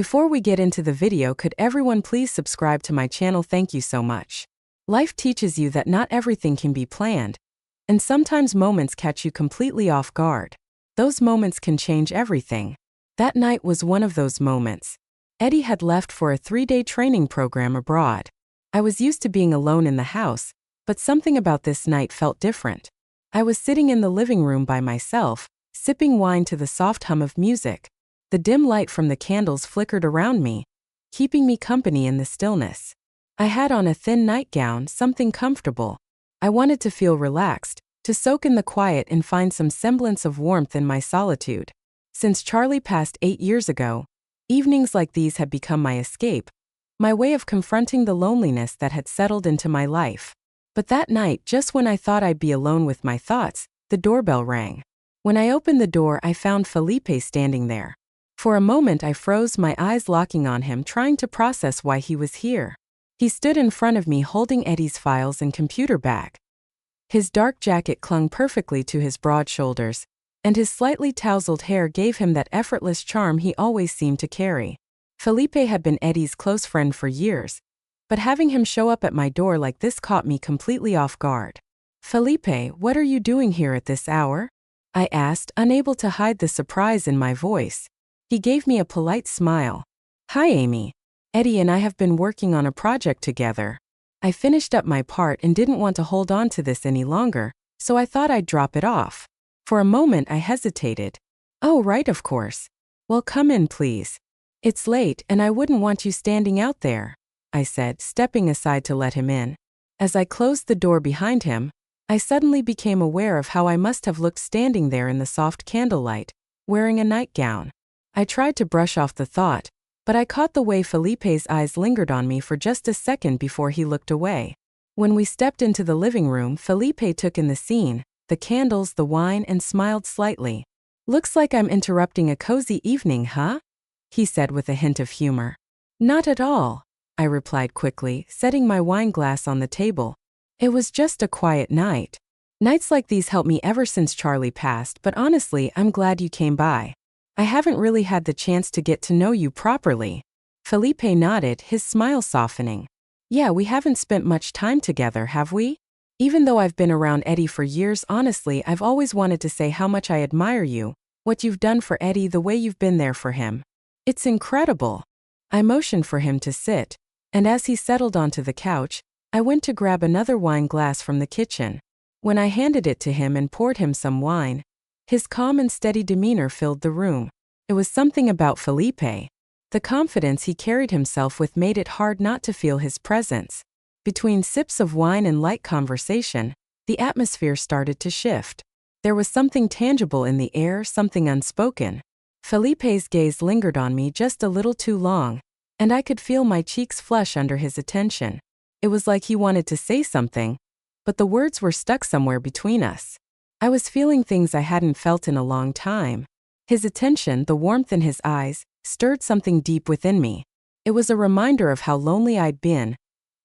Before we get into the video, could everyone please subscribe to my channel? Thank you so much. Life teaches you that not everything can be planned, and sometimes moments catch you completely off guard. Those moments can change everything. That night was one of those moments. Eddie had left for a 3-day training program abroad. I was used to being alone in the house, but something about this night felt different. I was sitting in the living room by myself, sipping wine to the soft hum of music. The dim light from the candles flickered around me, keeping me company in the stillness. I had on a thin nightgown, something comfortable. I wanted to feel relaxed, to soak in the quiet and find some semblance of warmth in my solitude. Since Charlie passed 8 years ago, evenings like these had become my escape, my way of confronting the loneliness that had settled into my life. But that night, just when I thought I'd be alone with my thoughts, the doorbell rang. When I opened the door, I found Felipe standing there. For a moment I froze, my eyes locking on him, trying to process why he was here. He stood in front of me holding Eddie's files and computer bag. His dark jacket clung perfectly to his broad shoulders, and his slightly tousled hair gave him that effortless charm he always seemed to carry. Felipe had been Eddie's close friend for years, but having him show up at my door like this caught me completely off guard. "Felipe, what are you doing here at this hour?" I asked, unable to hide the surprise in my voice. He gave me a polite smile. "Hi, Amy. Eddie and I have been working on a project together. I finished up my part and didn't want to hold on to this any longer, so I thought I'd drop it off." For a moment I hesitated. "Oh, right, of course. Well, come in, please. It's late and I wouldn't want you standing out there," I said, stepping aside to let him in. As I closed the door behind him, I suddenly became aware of how I must have looked standing there in the soft candlelight, wearing a nightgown. I tried to brush off the thought, but I caught the way Felipe's eyes lingered on me for just a second before he looked away. When we stepped into the living room, Felipe took in the scene, the candles, the wine, and smiled slightly. "Looks like I'm interrupting a cozy evening, huh?" he said with a hint of humor. "Not at all," I replied quickly, setting my wine glass on the table. "It was just a quiet night. Nights like these help me ever since Charlie passed, but honestly, I'm glad you came by. I haven't really had the chance to get to know you properly." Felipe nodded, his smile softening. "Yeah, we haven't spent much time together, have we? Even though I've been around Eddie for years, honestly, I've always wanted to say how much I admire you, what you've done for Eddie, the way you've been there for him. It's incredible." I motioned for him to sit, and as he settled onto the couch, I went to grab another wine glass from the kitchen. When I handed it to him and poured him some wine, his calm and steady demeanor filled the room. It was something about Felipe. The confidence he carried himself with made it hard not to feel his presence. Between sips of wine and light conversation, the atmosphere started to shift. There was something tangible in the air, something unspoken. Felipe's gaze lingered on me just a little too long, and I could feel my cheeks flush under his attention. It was like he wanted to say something, but the words were stuck somewhere between us. I was feeling things I hadn't felt in a long time. His attention, the warmth in his eyes, stirred something deep within me. It was a reminder of how lonely I'd been,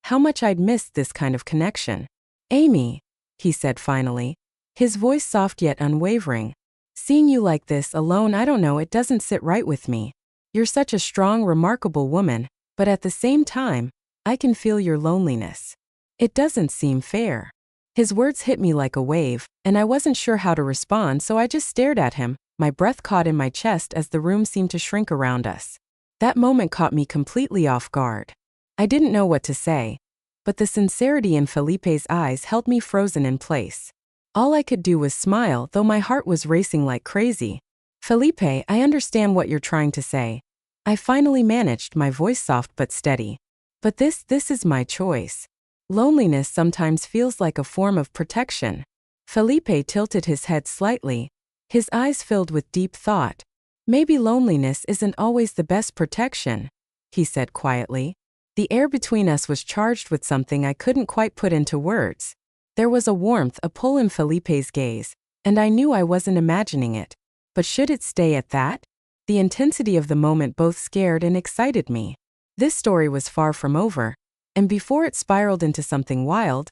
how much I'd missed this kind of connection. "Amy," he said finally, his voice soft yet unwavering. "Seeing you like this, alone, I don't know, it doesn't sit right with me. You're such a strong, remarkable woman, but at the same time, I can feel your loneliness. It doesn't seem fair." His words hit me like a wave, and I wasn't sure how to respond, so I just stared at him, my breath caught in my chest as the room seemed to shrink around us. That moment caught me completely off guard. I didn't know what to say, but the sincerity in Felipe's eyes held me frozen in place. All I could do was smile, though my heart was racing like crazy. "Felipe, I understand what you're trying to say." I finally managed, my voice soft but steady. "But this is my choice. Loneliness sometimes feels like a form of protection." Felipe tilted his head slightly, his eyes filled with deep thought. "Maybe loneliness isn't always the best protection," he said quietly. The air between us was charged with something I couldn't quite put into words. There was a warmth, a pull in Felipe's gaze, and I knew I wasn't imagining it. But should it stay at that? The intensity of the moment both scared and excited me. This story was far from over, and before it spiraled into something wild,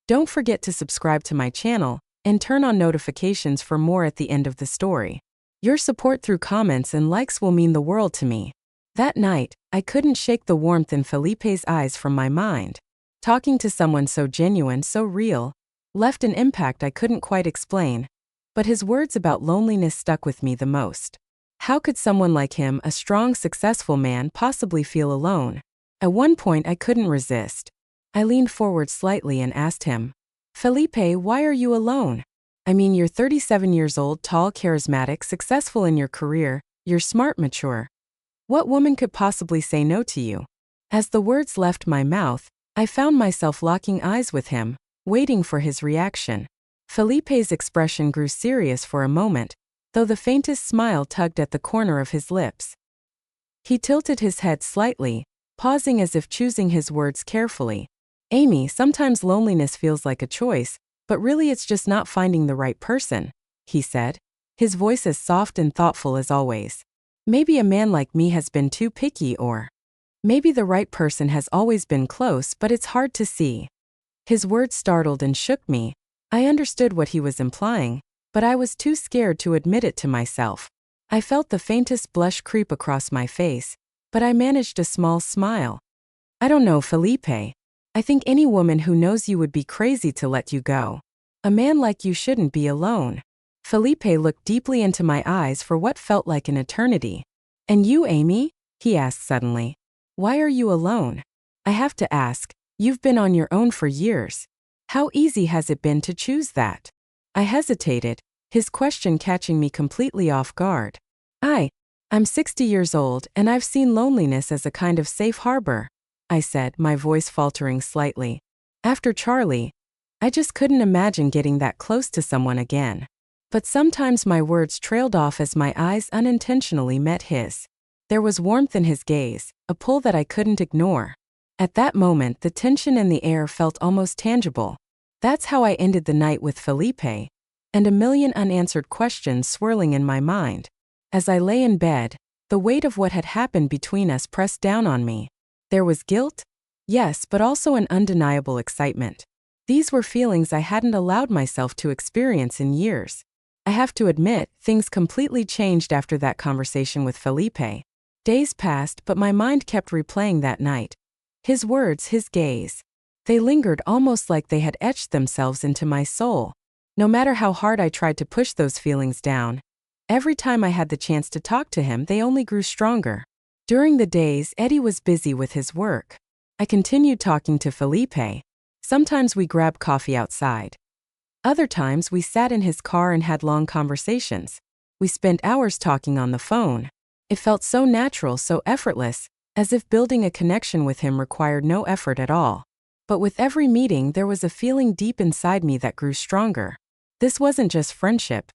don't forget to subscribe to my channel and turn on notifications for more at the end of the story. Your support through comments and likes will mean the world to me. That night, I couldn't shake the warmth in Felipe's eyes from my mind. Talking to someone so genuine, so real, left an impact I couldn't quite explain. But his words about loneliness stuck with me the most. How could someone like him, a strong, successful man, possibly feel alone? At one point, I couldn't resist. I leaned forward slightly and asked him, Felipe, why are you alone? I mean, you're 37 years old, tall, charismatic, successful in your career, you're smart, mature. What woman could possibly say no to you? As the words left my mouth, I found myself locking eyes with him, waiting for his reaction. Felipe's expression grew serious for a moment, though the faintest smile tugged at the corner of his lips. He tilted his head slightly, pausing as if choosing his words carefully. Amy, sometimes loneliness feels like a choice, but really it's just not finding the right person, he said, his voice as soft and thoughtful as always. Maybe a man like me has been too picky, or maybe the right person has always been close, but it's hard to see. His words startled and shook me. I understood what he was implying, but I was too scared to admit it to myself. I felt the faintest blush creep across my face, but I managed a small smile. I don't know, Felipe. I think any woman who knows you would be crazy to let you go. A man like you shouldn't be alone. Felipe looked deeply into my eyes for what felt like an eternity. And you, Amy? He asked suddenly. Why are you alone? I have to ask, you've been on your own for years. How easy has it been to choose that? I hesitated, his question catching me completely off guard. I'm 60 years old and I've seen loneliness as a kind of safe harbor, I said, my voice faltering slightly. After Charlie, I just couldn't imagine getting that close to someone again. But sometimes my words trailed off as my eyes unintentionally met his. There was warmth in his gaze, a pull that I couldn't ignore. At that moment, the tension in the air felt almost tangible. That's how I ended the night with Felipe, and a million unanswered questions swirling in my mind. As I lay in bed, the weight of what had happened between us pressed down on me. There was guilt? Yes, but also an undeniable excitement. These were feelings I hadn't allowed myself to experience in years. I have to admit, things completely changed after that conversation with Felipe. Days passed, but my mind kept replaying that night. His words, his gaze. They lingered almost like they had etched themselves into my soul. No matter how hard I tried to push those feelings down, every time I had the chance to talk to him, they only grew stronger. During the days, Eddie was busy with his work. I continued talking to Felipe. Sometimes we grabbed coffee outside. Other times we sat in his car and had long conversations. We spent hours talking on the phone. It felt so natural, so effortless, as if building a connection with him required no effort at all. But with every meeting, there was a feeling deep inside me that grew stronger. This wasn't just friendship.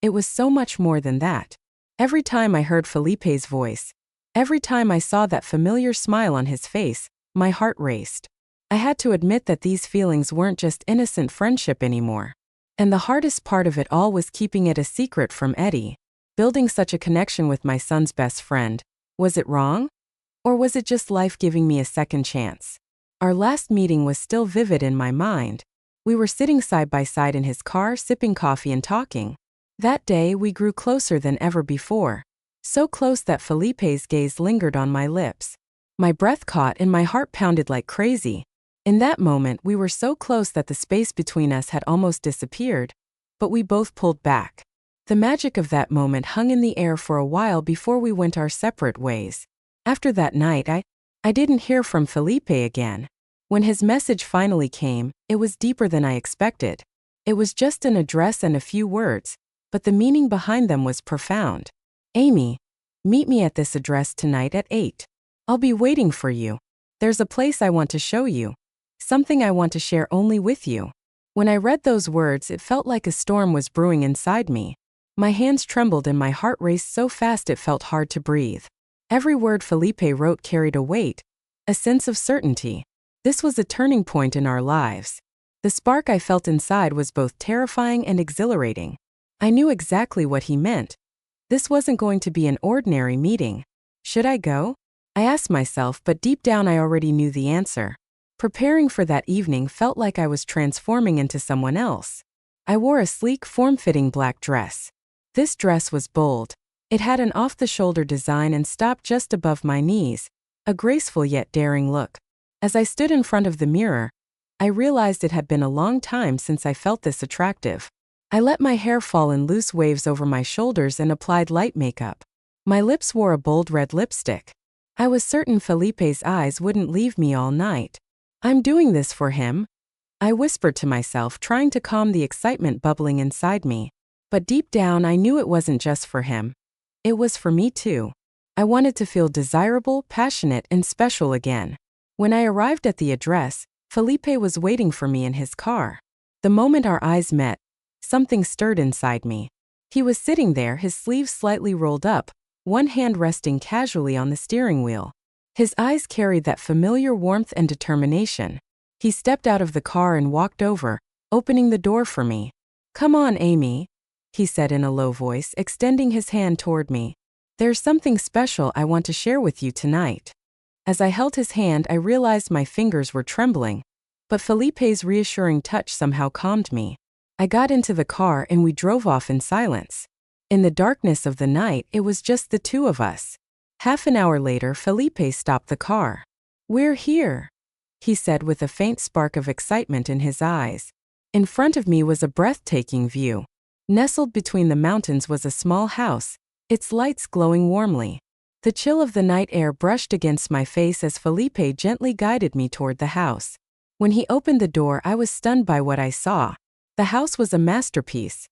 It was so much more than that. Every time I heard Felipe's voice, every time I saw that familiar smile on his face, my heart raced. I had to admit that these feelings weren't just innocent friendship anymore. And the hardest part of it all was keeping it a secret from Eddie. Building such a connection with my son's best friend, was it wrong? Or was it just life giving me a second chance? Our last meeting was still vivid in my mind. We were sitting side by side in his car, sipping coffee and talking. That day, we grew closer than ever before. So close that Felipe's gaze lingered on my lips. My breath caught and my heart pounded like crazy. In that moment, we were so close that the space between us had almost disappeared, but we both pulled back. The magic of that moment hung in the air for a while before we went our separate ways. After that night, I didn't hear from Felipe again. When his message finally came, it was deeper than I expected. It was just an address and a few words, but the meaning behind them was profound. Amy, meet me at this address tonight at 8. I'll be waiting for you. There's a place I want to show you. Something I want to share only with you. When I read those words, it felt like a storm was brewing inside me. My hands trembled and my heart raced so fast it felt hard to breathe. Every word Felipe wrote carried a weight, a sense of certainty. This was a turning point in our lives. The spark I felt inside was both terrifying and exhilarating. I knew exactly what he meant. This wasn't going to be an ordinary meeting. Should I go? I asked myself, but deep down I already knew the answer. Preparing for that evening felt like I was transforming into someone else. I wore a sleek, form-fitting black dress. This dress was bold, It had an off-the-shoulder design and stopped just above my knees, a graceful yet daring look. As I stood in front of the mirror, I realized it had been a long time since I felt this attractive. I let my hair fall in loose waves over my shoulders and applied light makeup. My lips wore a bold red lipstick. I was certain Felipe's eyes wouldn't leave me all night. I'm doing this for him, I whispered to myself, trying to calm the excitement bubbling inside me. But deep down I knew it wasn't just for him. It was for me too. I wanted to feel desirable, passionate, and special again. When I arrived at the address, Felipe was waiting for me in his car. The moment our eyes met, something stirred inside me. He was sitting there, his sleeves slightly rolled up, one hand resting casually on the steering wheel. His eyes carried that familiar warmth and determination. He stepped out of the car and walked over, opening the door for me. "Come on, Amy," he said in a low voice, extending his hand toward me. "There's something special I want to share with you tonight." As I held his hand, I realized my fingers were trembling, but Felipe's reassuring touch somehow calmed me. I got into the car and we drove off in silence. In the darkness of the night, it was just the two of us. Half an hour later, Felipe stopped the car. "We're here," he said with a faint spark of excitement in his eyes. In front of me was a breathtaking view. Nestled between the mountains was a small house, its lights glowing warmly. The chill of the night air brushed against my face as Felipe gently guided me toward the house. When he opened the door, I was stunned by what I saw. The house was a masterpiece.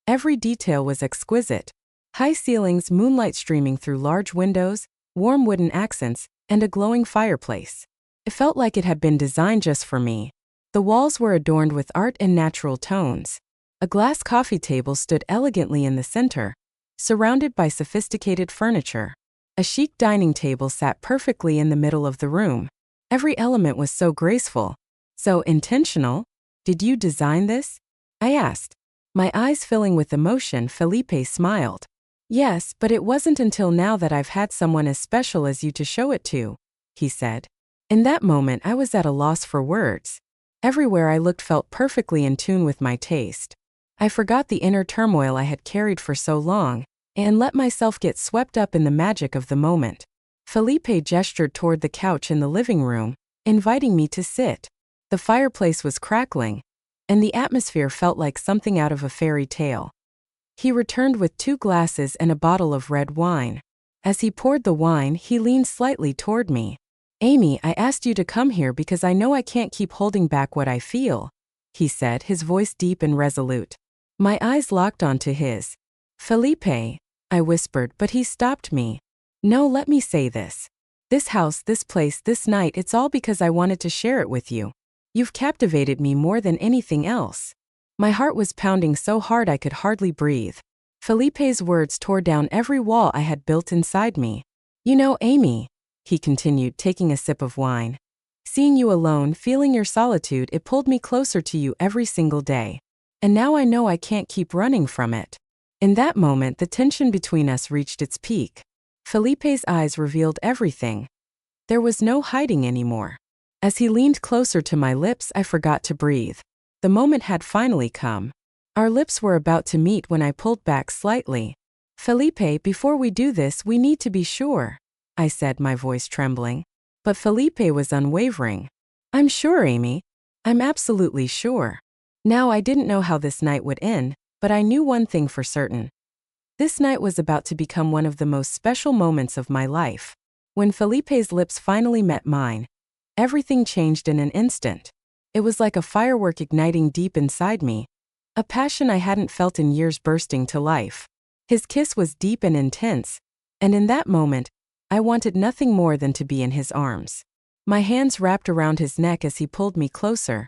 Every detail was exquisite. High ceilings, moonlight streaming through large windows, warm wooden accents, and a glowing fireplace. It felt like it had been designed just for me. The walls were adorned with art and natural tones. A glass coffee table stood elegantly in the center, surrounded by sophisticated furniture. A chic dining table sat perfectly in the middle of the room. Every element was so graceful, so intentional. "Did you design this?" I asked. My eyes filling with emotion. Felipe smiled. "Yes, but it wasn't until now that I've had someone as special as you to show it to," he said. In that moment, I was at a loss for words. Everywhere I looked felt perfectly in tune with my taste. I forgot the inner turmoil I had carried for so long, and let myself get swept up in the magic of the moment. Felipe gestured toward the couch in the living room, inviting me to sit. The fireplace was crackling, and the atmosphere felt like something out of a fairy tale. He returned with 2 glasses and a bottle of red wine. As he poured the wine, he leaned slightly toward me. "Amy, I asked you to come here because I know I can't keep holding back what I feel," he said, his voice deep and resolute. My eyes locked onto his. "Felipe," I whispered, but he stopped me. "No, let me say this. This house, this place, this night, it's all because I wanted to share it with you. You've captivated me more than anything else." My heart was pounding so hard I could hardly breathe. Felipe's words tore down every wall I had built inside me. "You know, Amy," he continued, taking a sip of wine. "Seeing you alone, feeling your solitude, it pulled me closer to you every single day. And now I know I can't keep running from it." In that moment, the tension between us reached its peak. Felipe's eyes revealed everything. There was no hiding anymore. As he leaned closer to my lips, I forgot to breathe. The moment had finally come. Our lips were about to meet when I pulled back slightly. "Felipe, before we do this, we need to be sure," I said, my voice trembling. But Felipe was unwavering. "I'm sure, Amy. I'm absolutely sure." Now I didn't know how this night would end, but I knew one thing for certain. This night was about to become one of the most special moments of my life. When Felipe's lips finally met mine, everything changed in an instant. It was like a firework igniting deep inside me, a passion I hadn't felt in years bursting to life. His kiss was deep and intense, and in that moment, I wanted nothing more than to be in his arms. My hands wrapped around his neck as he pulled me closer,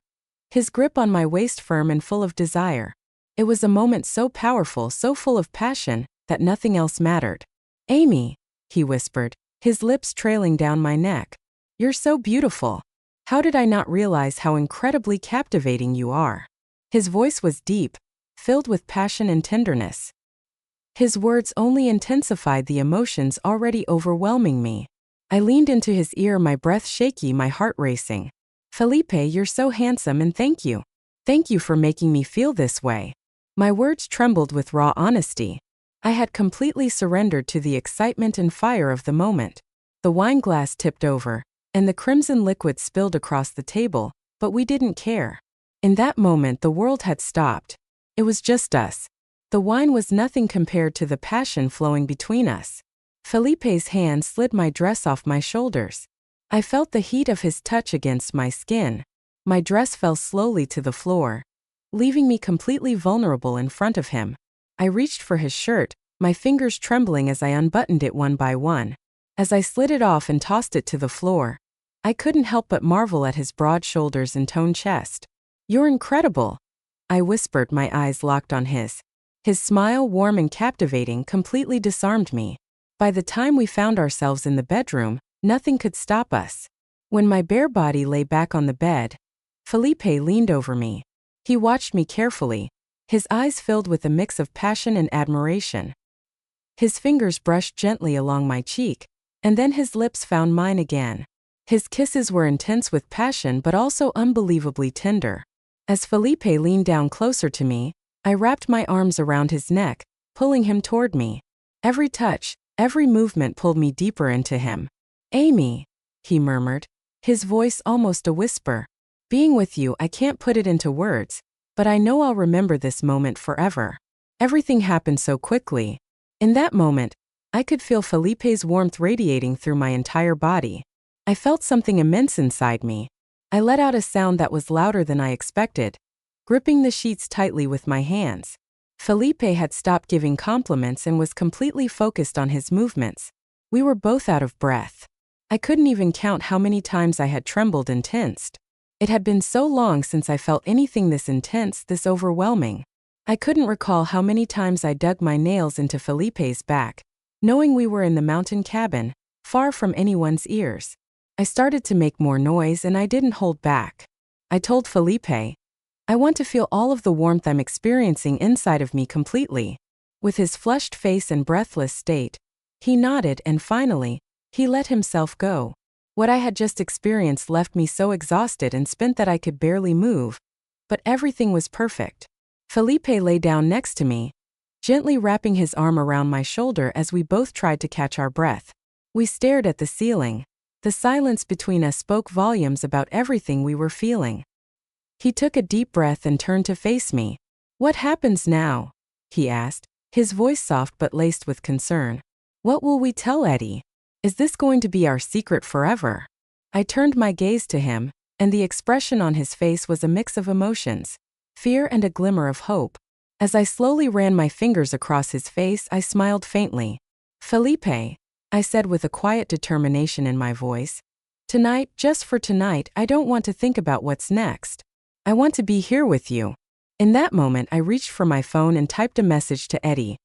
his grip on my waist firm and full of desire. It was a moment so powerful, so full of passion, that nothing else mattered. "Amy," he whispered, his lips trailing down my neck. "You're so beautiful. How did I not realize how incredibly captivating you are?" His voice was deep, filled with passion and tenderness. His words only intensified the emotions already overwhelming me. I leaned into his ear, my breath shaky, my heart racing. "Felipe, you're so handsome, and thank you. Thank you for making me feel this way." My words trembled with raw honesty. I had completely surrendered to the excitement and fire of the moment. The wine glass tipped over, and the crimson liquid spilled across the table, but we didn't care. In that moment, the world had stopped. It was just us. The wine was nothing compared to the passion flowing between us. Felipe's hand slid my dress off my shoulders. I felt the heat of his touch against my skin. My dress fell slowly to the floor, leaving me completely vulnerable in front of him. I reached for his shirt, my fingers trembling as I unbuttoned it one by one. As I slid it off and tossed it to the floor, I couldn't help but marvel at his broad shoulders and toned chest. "You're incredible," I whispered, my eyes locked on his. His smile, warm and captivating, completely disarmed me. By the time we found ourselves in the bedroom, nothing could stop us. When my bare body lay back on the bed, Felipe leaned over me. He watched me carefully, his eyes filled with a mix of passion and admiration. His fingers brushed gently along my cheek, and then his lips found mine again. His kisses were intense with passion but also unbelievably tender. As Felipe leaned down closer to me, I wrapped my arms around his neck, pulling him toward me. Every touch, every movement pulled me deeper into him. "Amy," he murmured, his voice almost a whisper. "Being with you, I can't put it into words, but I know I'll remember this moment forever." Everything happened so quickly. In that moment, I could feel Felipe's warmth radiating through my entire body. I felt something immense inside me. I let out a sound that was louder than I expected, gripping the sheets tightly with my hands. Felipe had stopped giving compliments and was completely focused on his movements. We were both out of breath. I couldn't even count how many times I had trembled and tensed. It had been so long since I felt anything this intense, this overwhelming. I couldn't recall how many times I dug my nails into Felipe's back, knowing we were in the mountain cabin, far from anyone's ears. I started to make more noise and I didn't hold back. I told Felipe, "I want to feel all of the warmth I'm experiencing inside of me completely." With his flushed face and breathless state, he nodded and finally, he let himself go. What I had just experienced left me so exhausted and spent that I could barely move. But everything was perfect. Felipe lay down next to me, gently wrapping his arm around my shoulder as we both tried to catch our breath. We stared at the ceiling. The silence between us spoke volumes about everything we were feeling. He took a deep breath and turned to face me. "What happens now?" he asked, his voice soft but laced with concern. "What will we tell Eddie? Is this going to be our secret forever?" I turned my gaze to him, and the expression on his face was a mix of emotions, fear and a glimmer of hope. As I slowly ran my fingers across his face, I smiled faintly. "Felipe," I said with a quiet determination in my voice, "tonight, just for tonight, I don't want to think about what's next. I want to be here with you." In that moment, I reached for my phone and typed a message to Eddie.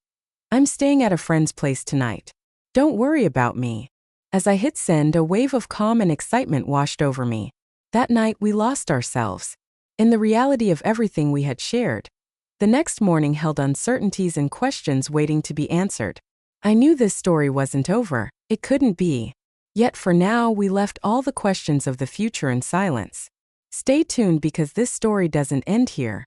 "I'm staying at a friend's place tonight. Don't worry about me." As I hit send, a wave of calm and excitement washed over me. That night, we lost ourselves in the reality of everything we had shared. The next morning held uncertainties and questions waiting to be answered. I knew this story wasn't over. It couldn't be. Yet for now, we left all the questions of the future in silence. Stay tuned because this story doesn't end here.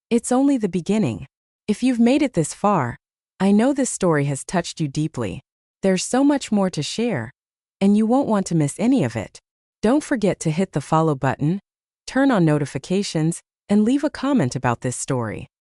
It's only the beginning. If you've made it this far, I know this story has touched you deeply. There's so much more to share, and you won't want to miss any of it. Don't forget to hit the follow button, turn on notifications, and leave a comment about this story.